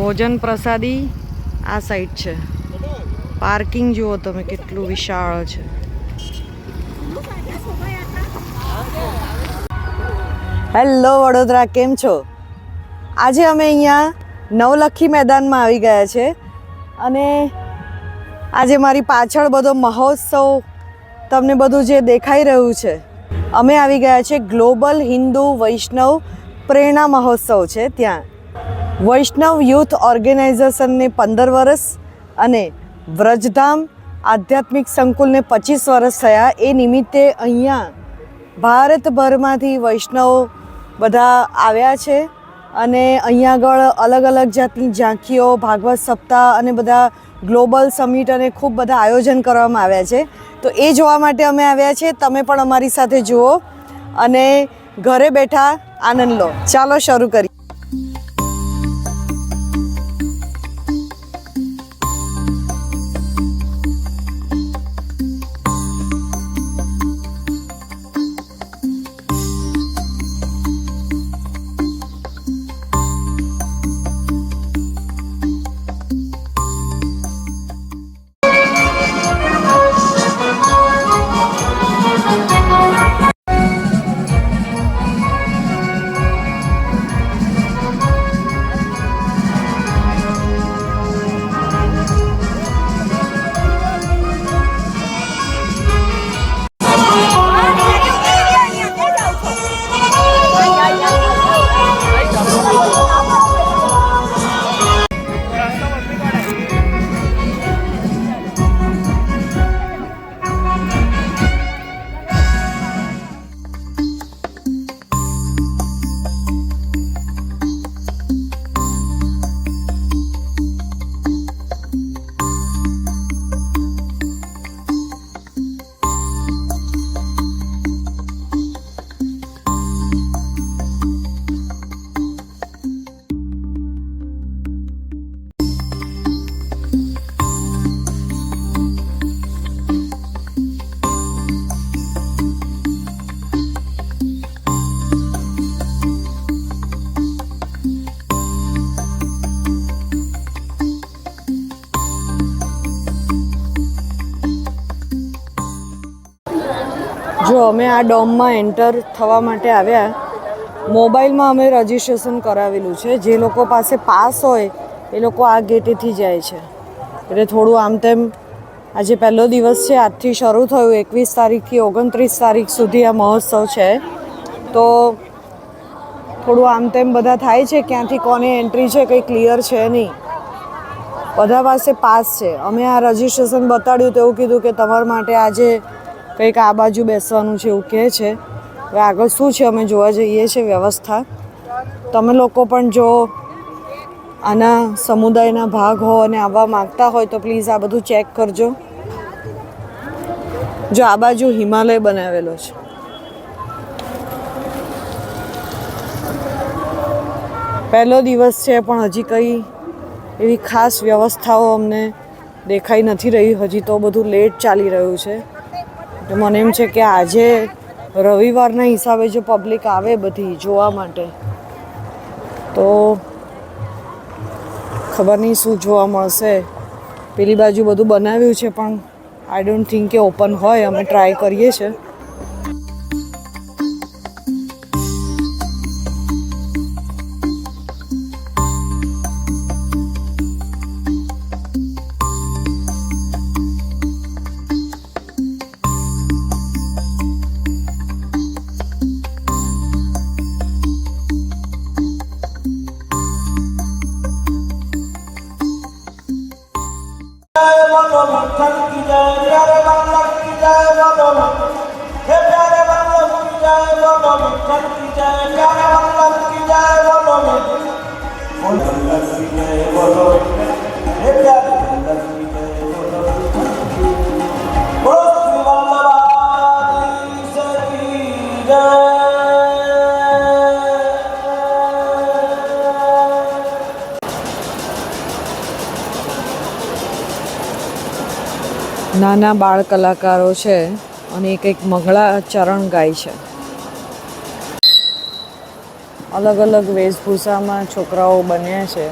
ભોજન પ્રસાદી આ સાઈડ છે. પાર્કિંગ જુઓ તમે કેટલું વિશાળ છે. હેલો વડોદરા, કેમ છો? આજે અમે અહીંયા નવલખી મેદાનમાં આવી ગયા છે અને આજે મારી પાછળ બધો મહોત્સવ તમને બધું જે દેખાઈ રહ્યું છે, અમે આવી ગયા છે ગ્લોબલ હિન્દુ વૈષ્ણવ પ્રેરણા મહોત્સવ છે. ત્યાં વૈષ્ણવ યુથ ઓર્ગેનાઇઝેશનને 15 વર્ષ અને વ્રજધામ આધ્યાત્મિક સંકુલને 25 વર્ષ થયા. એ નિમિત્તે અહીંયા ભારતભરમાંથી વૈષ્ણવ બધા આવ્યા છે અને અહીંયા આગળ અલગ અલગ જાતની ઝાંખીઓ, ભાગવત સપ્તાહ અને બધા ગ્લોબલ સમિટ અને ખૂબ બધા આયોજન કરવામાં આવ્યા છે. તો એ જોવા માટે અમે આવ્યા છીએ. તમે પણ અમારી સાથે જુઓ અને ઘરે બેઠા આનંદ લો. ચાલો શરૂ કરીએ. જો અમે આ ડોમમાં એન્ટર થવા માટે આવ્યા. મોબાઈલમાં અમે રજિસ્ટ્રેશન કરાવેલું છે. જે લોકો પાસે પાસ હોય એ લોકો આ ગેટેથી જાય છે. એટલે થોડું આમ તેમ આજે પહેલો દિવસ છે, આજથી શરૂ થયું. 21 તારીખથી 29 તારીખ સુધી આ મહોત્સવ છે. તો થોડું આમ તેમ બધા થાય છે. ક્યાંથી કોને એન્ટ્રી છે કંઈ ક્લિયર છે નહીં. બધા પાસે પાસ છે. અમે આ રજિસ્ટ્રેશન બતાડ્યું તો એવું કીધું કે તમારા માટે આજે કંઈક આ બાજુ બેસવાનું છે એવું કહે છે. હવે આગળ શું છે અમે જોવા જઈએ છીએ વ્યવસ્થા. તમે લોકો પણ જો આના સમુદાયના ભાગ હો અને આવવા માગતા હોય તો પ્લીઝ આ બધું ચેક કરજો. જો આ બાજુ હિમાલય બનાવેલો છે. પહેલો દિવસ છે પણ હજી કંઈ એવી ખાસ વ્યવસ્થાઓ અમને દેખાઈ નથી રહી. હજી તો બધું લેટ ચાલી રહ્યું છે. તો મને એમ છે કે આજે રવિવારના હિસાબે જો પબ્લિક આવે બધી જોવા માટે તો ખબર નહીં શું જોવા મળશે. પેલી બાજુ બધું બનાવ્યું છે પણ આઈ ડોન્ટ થિંક કે ઓપન હોય. અમે ટ્રાય કરીએ છીએ. નાના બાળ કલાકારો છે અને કંઈક મંગળા ચરણ ગાય છે. અલગ અલગ વેશભૂષામાં છોકરાઓ બન્યા છે.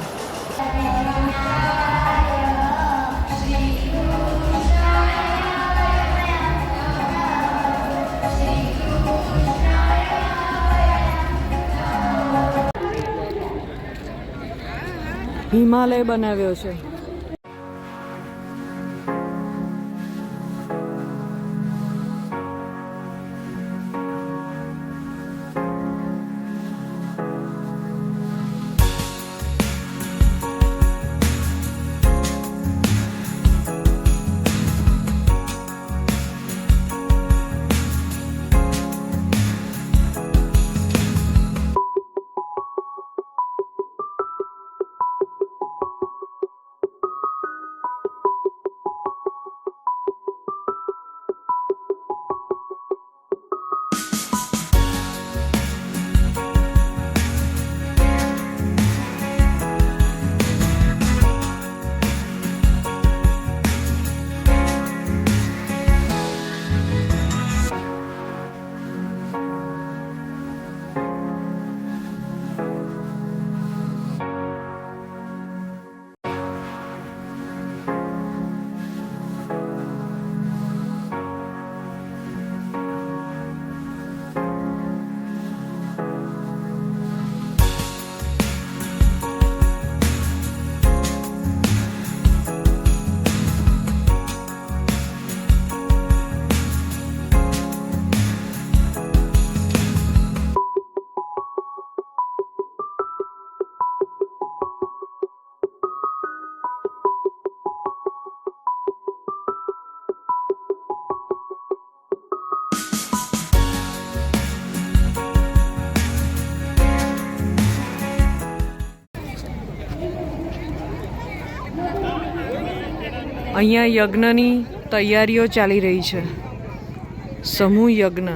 હિમાલય બનાવ્યો છે. અહીંયા યજ્ઞની તૈયારીઓ ચાલી રહી છે. સમૂહ યજ્ઞ.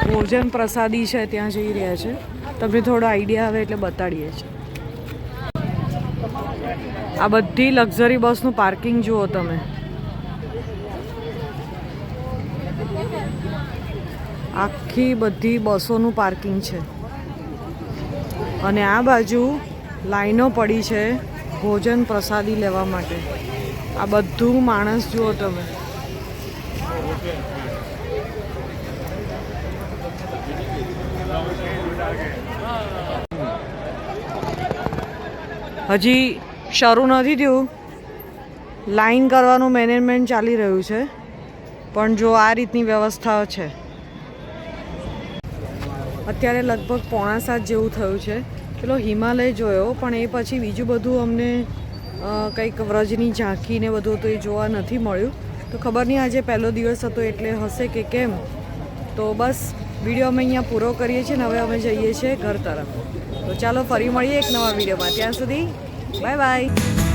ભોજન પ્રસાદી છે ત્યાં જઈ રહ્યા છે. તમને થોડો આઈડિયા આવે એટલે બતાડીએ છીએ. આ બધી લક્ઝરી બસનું પાર્કિંગ જુઓ તમે. આખી બધી બસોનું પાર્કિંગ છે અને આ બાજુ લાઈનો પડી છે ભોજન પ્રસાદી લેવા માટે. આ બધું માણસ જુઓ તમે. હજી શરૂ નથી થયું. લાઈન કરવાનું મેનેજમેન્ટ ચાલી રહ્યું છે પણ જો આ રીતની વ્યવસ્થા છે. અત્યારે લગભગ 6:45 જેવું થયું છે. પેલો હિમાલય જોયો પણ એ પછી બીજું બધું અમને કંઈક વ્રજની ઝાંખી ને બધું તો એ જોવા નથી મળ્યું. તો ખબર નહીં આજે પહેલો દિવસ હતો એટલે હશે કે કેમ. તો બસ વિડીયો અમે અહીંયા પૂરો કરીએ છીએ ને હવે અમે જઈએ છીએ ઘર તરફ. તો ચાલો ફરી મળીએ એક નવા વિડીયોમાં. ત્યાં સુધી બાય બાય.